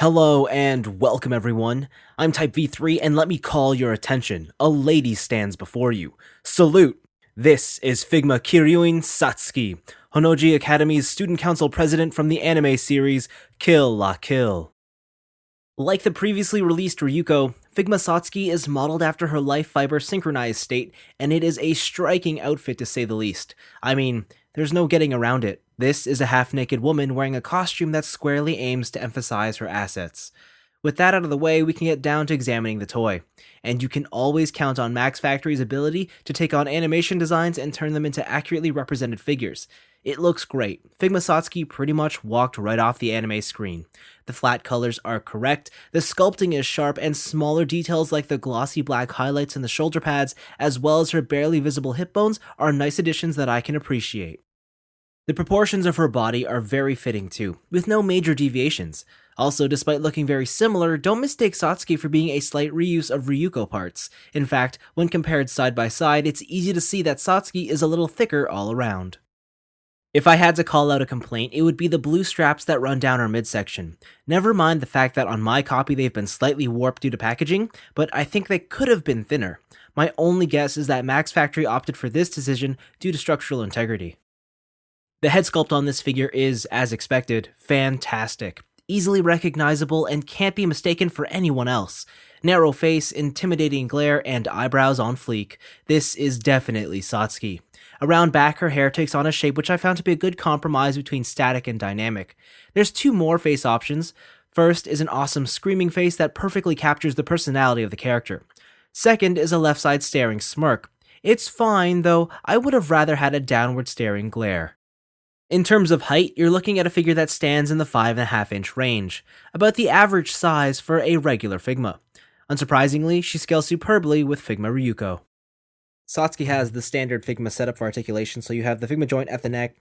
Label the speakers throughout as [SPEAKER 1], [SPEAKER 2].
[SPEAKER 1] Hello and welcome everyone. I'm Type V3 and let me call your attention. A lady stands before you. Salute! This is Figma Kiryuin Satsuki, Honoji Academy's student council president from the anime series Kill la Kill. Like the previously released Ryuko, Figma Satsuki is modeled after her life fiber synchronized state, and it is a striking outfit to say the least. I mean, there's no getting around it. This is a half-naked woman wearing a costume that squarely aims to emphasize her assets. With that out of the way, we can get down to examining the toy. And you can always count on Max Factory's ability to take on animation designs and turn them into accurately represented figures. It looks great. Figma Satsuki pretty much walked right off the anime screen. The flat colors are correct, the sculpting is sharp, and smaller details like the glossy black highlights in the shoulder pads, as well as her barely visible hip bones, are nice additions that I can appreciate. The proportions of her body are very fitting too, with no major deviations. Also, despite looking very similar, don't mistake Satsuki for being a slight reuse of Ryuko parts. In fact, when compared side by side, it's easy to see that Satsuki is a little thicker all around. If I had to call out a complaint, it would be the blue straps that run down her midsection. Never mind the fact that on my copy they've been slightly warped due to packaging, but I think they could have been thinner. My only guess is that Max Factory opted for this decision due to structural integrity. The head sculpt on this figure is, as expected, fantastic. Easily recognizable and can't be mistaken for anyone else. Narrow face, intimidating glare, and eyebrows on fleek. This is definitely Satsuki. Around back, her hair takes on a shape which I found to be a good compromise between static and dynamic. There's two more face options. First is an awesome screaming face that perfectly captures the personality of the character. Second is a left side staring smirk. It's fine, though I would have rather had a downward staring glare. In terms of height, you're looking at a figure that stands in the 5.5 inch range, about the average size for a regular Figma. Unsurprisingly, she scales superbly with Figma Ryuko. Satsuki has the standard Figma setup for articulation, so you have the Figma joint at the neck.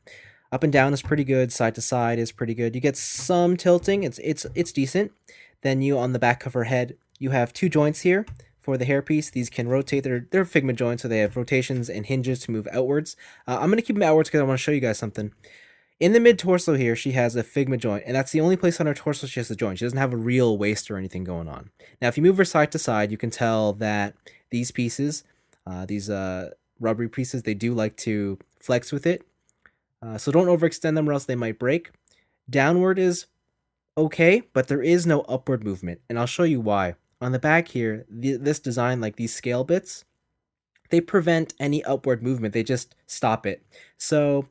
[SPEAKER 1] Up and down is pretty good, side to side is pretty good. You get some tilting, it's decent. Then on the back of her head, you have two joints here for the hairpiece. These can rotate, they're Figma joints, so they have rotations and hinges to move outwards. I'm going to keep them outwards because I want to show you guys something. In the mid-torso here, she has a Figma joint, and that's the only place on her torso she has a joint. She doesn't have a real waist or anything going on. Now, if you move her side to side, you can tell that these pieces, these rubbery pieces, they do like to flex with it. So don't overextend them or else they might break. Downward is okay, but there is no upward movement, and I'll show you why. On the back here, this design, like these scale bits, they prevent any upward movement. They just stop it. So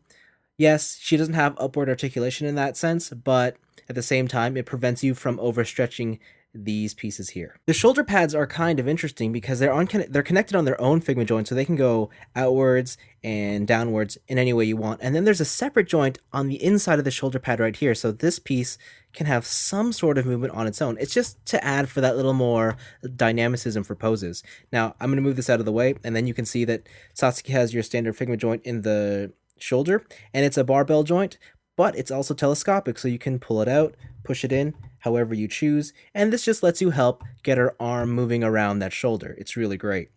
[SPEAKER 1] yes, she doesn't have upward articulation in that sense, but at the same time, it prevents you from overstretching these pieces here. The shoulder pads are kind of interesting because they're connected on their own Figma joint, so they can go outwards and downwards in any way you want. And then there's a separate joint on the inside of the shoulder pad right here, so this piece can have some sort of movement on its own. It's just to add for that little more dynamicism for poses. Now, I'm going to move this out of the way, and then you can see that Satsuki has your standard Figma joint in the shoulder, and it's a barbell joint, but it's also telescopic, so you can pull it out, push it in, however you choose, and this just lets you help get her arm moving around that shoulder. It's really great.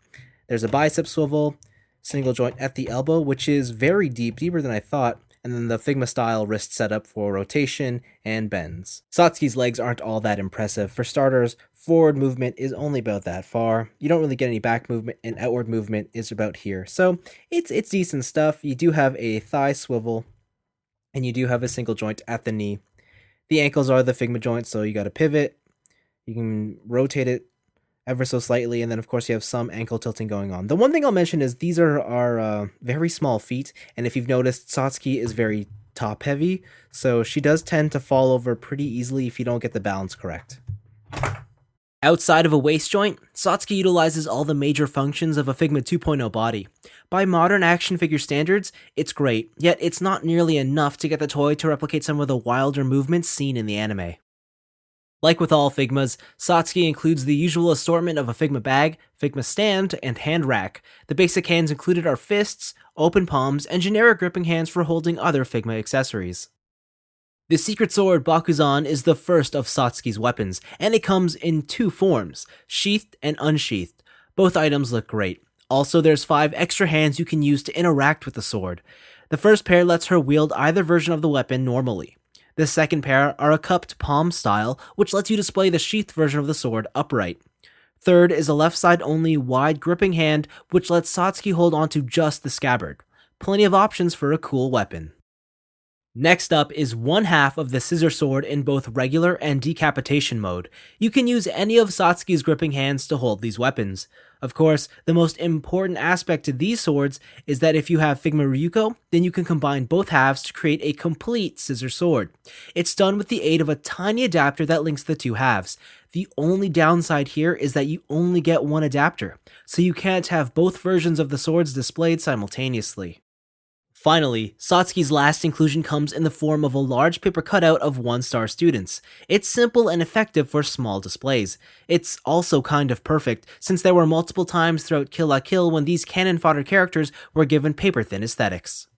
[SPEAKER 1] There's a bicep swivel, single joint at the elbow, which is very deep, deeper than I thought, and then the Figma style wrist setup for rotation and bends. Satsuki's legs aren't all that impressive. For starters, forward movement is only about that far. You don't really get any back movement, and outward movement is about here. So it's decent stuff. You do have a thigh swivel, and you do have a single joint at the knee. The ankles are the Figma joints, so you got to pivot. You can rotate it ever so slightly, and then of course you have some ankle tilting going on. The one thing I'll mention is these are very small feet, and if you've noticed, Satsuki is very top heavy, so she does tend to fall over pretty easily if you don't get the balance correct. Outside of a waist joint, Satsuki utilizes all the major functions of a Figma 2.0 body. By modern action figure standards, it's great, yet it's not nearly enough to get the toy to replicate some of the wilder movements seen in the anime. Like with all Figmas, Satsuki includes the usual assortment of a Figma bag, Figma stand, and hand rack. The basic hands included are fists, open palms, and generic gripping hands for holding other Figma accessories. The Secret Sword Bakuzan is the first of Satsuki's weapons, and it comes in two forms, sheathed and unsheathed. Both items look great. Also, there's 5 extra hands you can use to interact with the sword. The first pair lets her wield either version of the weapon normally. The second pair are a cupped palm style, which lets you display the sheathed version of the sword upright. Third is a left side only wide gripping hand, which lets Satsuki hold onto just the scabbard. Plenty of options for a cool weapon. Next up is one half of the Scissor Sword in both regular and decapitation mode. You can use any of Satsuki's gripping hands to hold these weapons. Of course, the most important aspect to these swords is that if you have Figma Ryuko, then you can combine both halves to create a complete Scissor Sword. It's done with the aid of a tiny adapter that links the two halves. The only downside here is that you only get one adapter, so you can't have both versions of the swords displayed simultaneously. Finally, Satsuki's last inclusion comes in the form of a large paper cutout of 1-star students. It's simple and effective for small displays. It's also kind of perfect, since there were multiple times throughout Kill la Kill when these cannon fodder characters were given paper-thin aesthetics.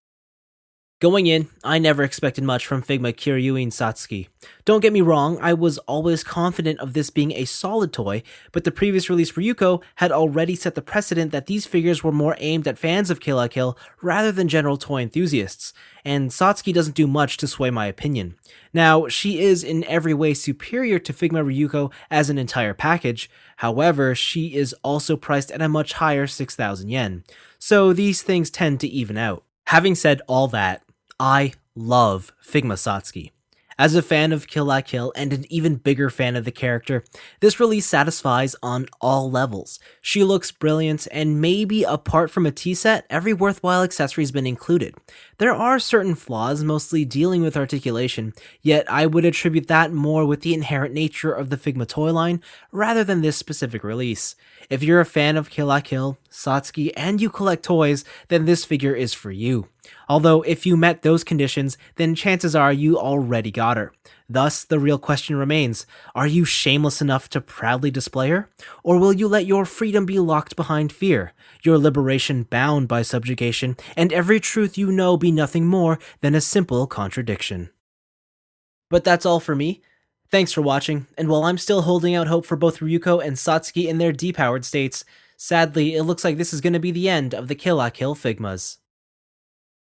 [SPEAKER 1] Going in, I never expected much from Figma Kiryuin Satsuki. Don't get me wrong, I was always confident of this being a solid toy, but the previous release Ryuko had already set the precedent that these figures were more aimed at fans of Kill la Kill rather than general toy enthusiasts, and Satsuki doesn't do much to sway my opinion. Now, she is in every way superior to Figma Ryuko as an entire package, however, she is also priced at a much higher 6,000 yen, so these things tend to even out. Having said all that, I love Figma Satsuki. As a fan of Kill la Kill and an even bigger fan of the character, this release satisfies on all levels. She looks brilliant, and maybe apart from a tea set, every worthwhile accessory's been included. There are certain flaws, mostly dealing with articulation, yet I would attribute that more with the inherent nature of the Figma toy line rather than this specific release. If you're a fan of Kill la Kill, Satsuki, and you collect toys, then this figure is for you. Although if you met those conditions, then chances are you already got her. Thus, the real question remains, are you shameless enough to proudly display her? Or will you let your freedom be locked behind fear, your liberation bound by subjugation, and every truth you know be nothing more than a simple contradiction? But that's all for me. Thanks for watching, and while I'm still holding out hope for both Ryuko and Satsuki in their depowered states, sadly it looks like this is going to be the end of the Kill la Kill Figmas.